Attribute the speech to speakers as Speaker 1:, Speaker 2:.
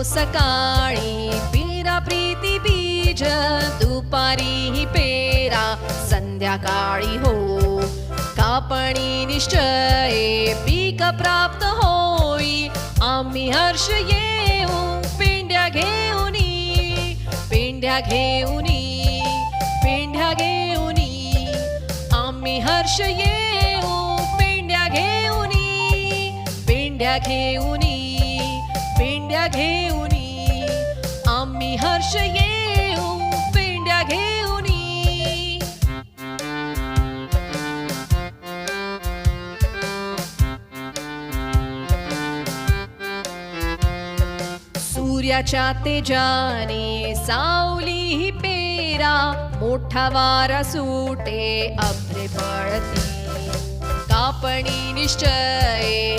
Speaker 1: सकाळी पेरा प्रीती बीज, दुपारी पेरा संध्याकाळी हो. कापणी निश्चय पीक प्राप्त होई, आम्ही हर्ष येऊ पेंड्या घेऊनी, पेंड्या घेऊनी, पेंड्या घेऊनी. आम्ही हर्ष येऊ पेंड्या घेऊनी, पेंड्या घेऊनी, पेंड्या घेऊनी. आम्ही हर्ष येऊ पेंड्या घेऊनी. सूर्याच्या तेजाने सावली पेरा, मोठा वारा सुटे अभ्रे पळती. कापणी निश्चय